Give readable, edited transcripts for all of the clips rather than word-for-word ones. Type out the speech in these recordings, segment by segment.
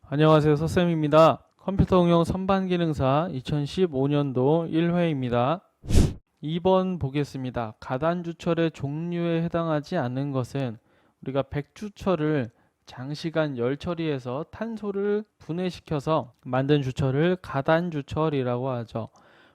안녕하세요, 서쌤입니다. 컴퓨터 응용 선반기능사 2015년도 1회입니다. 2번 보겠습니다. 가단주철의 종류에 해당하지 않는 것은 우리가 백주철을 장시간 열처리해서 탄소를 분해시켜서 만든 주철을 가단주철이라고 하죠.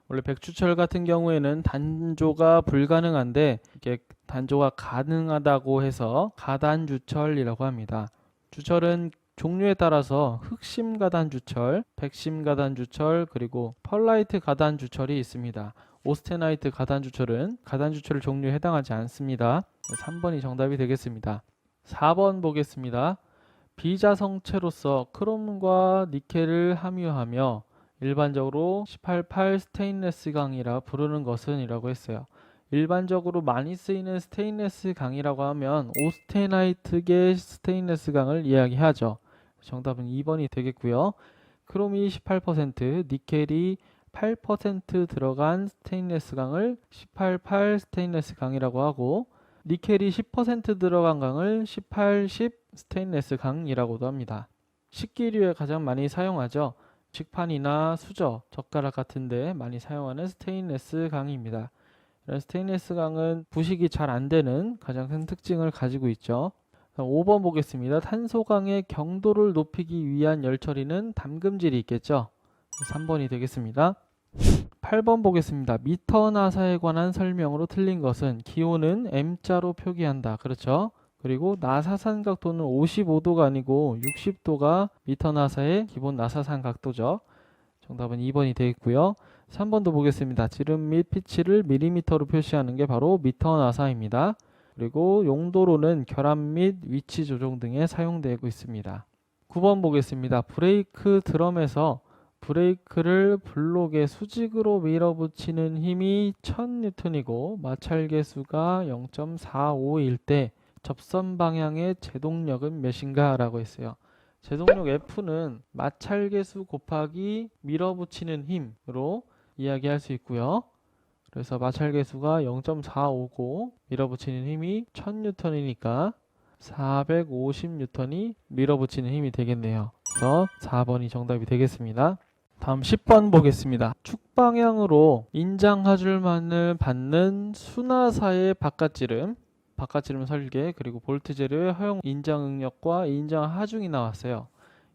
원래 백주철 같은 경우에는 단조가 불가능한데 이게 단조가 가능하다고 해서 가단주철이라고 합니다. 주철은 종류에 따라서 흑심 가단주철, 백심 가단주철, 그리고 펄라이트 가단주철이 있습니다. 오스테나이트 가단주철은 가단주철 종류에 해당하지 않습니다. 3번이 정답이 되겠습니다. 4번 보겠습니다. 비자성체로서 크롬과 니켈을 함유하며 일반적으로 188 스테인레스 강이라 부르는 것은 이라고 했어요. 일반적으로 많이 쓰이는 스테인레스 강이라고 하면 오스테나이트계 스테인레스 강을 이야기하죠. 정답은 2번이 되겠고요. 크롬이 18%, 니켈이 8% 들어간 스테인레스 강을 188 스테인레스 강이라고 하고, 니켈이 10% 들어간 강을 18, 10 스테인레스 강이라고도 합니다. 식기류에 가장 많이 사용하죠. 식판이나 수저, 젓가락 같은데 많이 사용하는 스테인레스 강입니다. 이런 스테인레스 강은 부식이 잘 안 되는 가장 큰 특징을 가지고 있죠. 5번 보겠습니다. 탄소강의 경도를 높이기 위한 열처리는 담금질이 있겠죠. 3번이 되겠습니다. 8번 보겠습니다. 미터 나사에 관한 설명으로 틀린 것은 기호는 M자로 표기한다. 그렇죠? 그리고 나사산 각도는 55도가 아니고 60도가 미터 나사의 기본 나사산 각도죠. 정답은 2번이 되겠고요. 3번도 보겠습니다. 지름 및 피치를 밀리미터로 표시하는 게 바로 미터 나사입니다. 그리고 용도로는 결함 및 위치 조정 등에 사용되고 있습니다. 9번 보겠습니다. 브레이크 드럼에서 브레이크를 블록에 수직으로 밀어붙이는 힘이 1000N이고 마찰계수가 0.45일 때 접선 방향의 제동력은 몇인가 라고 했어요. 제동력 F는 마찰계수 곱하기 밀어붙이는 힘으로 이야기할 수 있고요. 그래서 마찰계수가 0.45고 밀어붙이는 힘이 1000N이니까 450N이 밀어붙이는 힘이 되겠네요. 그래서 4번이 정답이 되겠습니다. 다음 10번 보겠습니다. 축방향으로 인장 하줄만을 받는 수나사의 바깥지름 설계, 그리고 볼트 재료의 허용 인장 응력과 인장 하중이 나왔어요.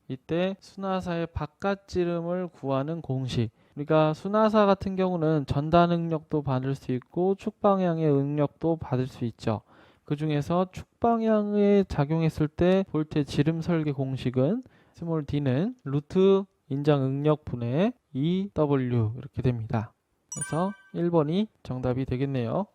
이때 수나사의 바깥지름을 구하는 공식. 그러니까 수나사 같은 경우는 전단 응력도 받을 수 있고 축방향의 응력도 받을 수 있죠. 그 중에서 축방향에 작용했을 때 볼트의 지름 설계 공식은 스몰 d는 루트 인장 응력 분의 EW 이렇게 됩니다. 그래서 1번이 정답이 되겠네요.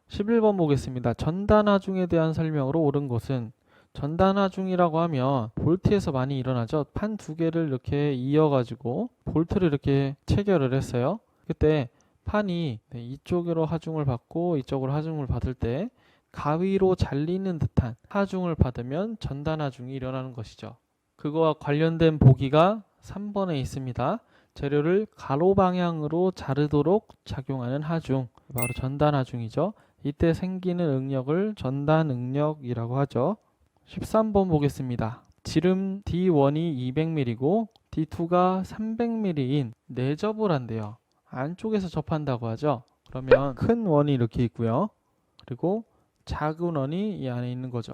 11번 보겠습니다. 전단 하중에 대한 설명으로 옳은 것은, 전단 하중이라고 하면 볼트에서 많이 일어나죠. 판 두 개를 이렇게 이어가지고 볼트를 이렇게 체결을 했어요. 그때 판이 이쪽으로 하중을 받고 이쪽으로 하중을 받을 때 가위로 잘리는 듯한 하중을 받으면 전단 하중이 일어나는 것이죠. 그거와 관련된 보기가 3번에 있습니다. 재료를 가로 방향으로 자르도록 작용하는 하중, 바로 전단 하중이죠. 이때 생기는 응력을 전단 응력이라고 하죠. 13번 보겠습니다. 지름 D1이 200mm이고 D2가 300mm인 내접을 한대요. 안쪽에서 접한다고 하죠. 그러면 큰 원이 이렇게 있고요. 그리고 작은 원이 이 안에 있는 거죠.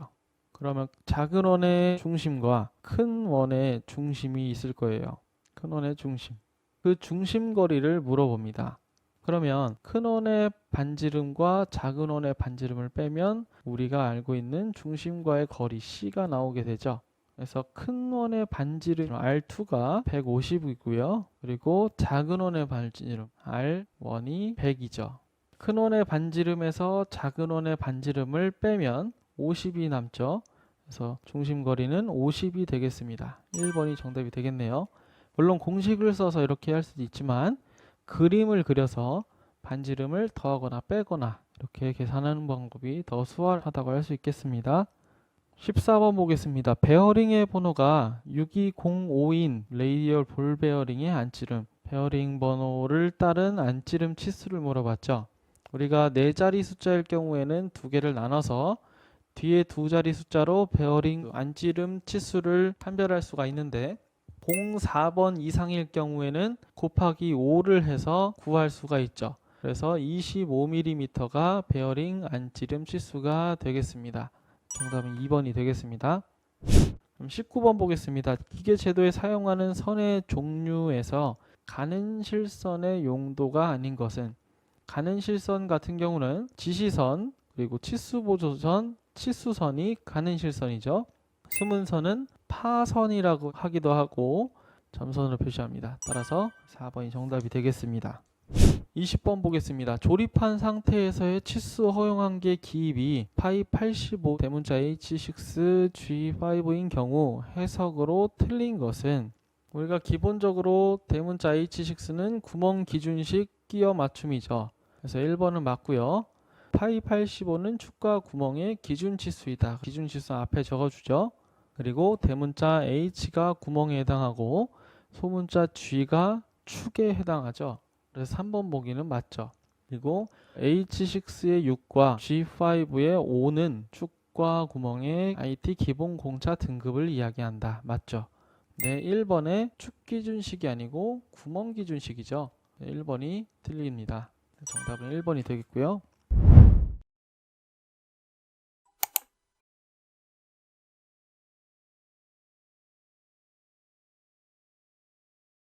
그러면 작은 원의 중심과 큰 원의 중심이 있을 거예요. 큰 원의 중심. 그 중심 거리를 물어봅니다. 그러면 큰 원의 반지름과 작은 원의 반지름을 빼면 우리가 알고 있는 중심과의 거리 C가 나오게 되죠. 그래서 큰 원의 반지름 R2가 150이고요. 그리고 작은 원의 반지름 R1이 100이죠. 큰 원의 반지름에서 작은 원의 반지름을 빼면 50이 남죠. 그래서 중심 거리는 50이 되겠습니다. 1번이 정답이 되겠네요. 물론 공식을 써서 이렇게 할 수도 있지만 그림을 그려서 반지름을 더하거나 빼거나 이렇게 계산하는 방법이 더 수월하다고 할 수 있겠습니다. 14번 보겠습니다. 베어링의 번호가 6205인 레이디얼 볼 베어링의 안지름, 베어링 번호를 따른 안지름 치수를 물어봤죠. 우리가 4자리 숫자일 경우에는 두 개를 나눠서 뒤에 두 자리 숫자로 베어링 안찌름 치수를 판별할 수가 있는데 봉 4번 이상일 경우에는 곱하기 5를 해서 구할 수가 있죠. 그래서 25mm가 베어링 안찌름 치수가 되겠습니다. 정답은 2번이 되겠습니다. 그럼 19번 보겠습니다. 기계 제도에 사용하는 선의 종류에서 가는 실선의 용도가 아닌 것은, 가는 실선 같은 경우는 지시선 그리고 치수보조선, 치수선이 가는 실선이죠. 숨은선은 파선이라고 하기도 하고 점선으로 표시합니다. 따라서 4번이 정답이 되겠습니다. 20번 보겠습니다. 조립한 상태에서의 치수 허용한계 기입이 파이 85 대문자 H6 G5인 경우 해석으로 틀린 것은, 우리가 기본적으로 대문자 H6는 구멍 기준식 끼어 맞춤이죠. 그래서 1번은 맞고요. 파이 85는 축과 구멍의 기준 치수이다. 기준 치수 앞에 적어주죠. 그리고 대문자 H가 구멍에 해당하고 소문자 G가 축에 해당하죠. 그래서 3번 보기는 맞죠. 그리고 H6의 6과 G5의 5는 축과 구멍의 IT 기본 공차 등급을 이야기한다. 맞죠? 네, 1번에 축 기준식이 아니고 구멍 기준식이죠. 네, 1번이 틀립니다. 정답은 1번이 되겠고요.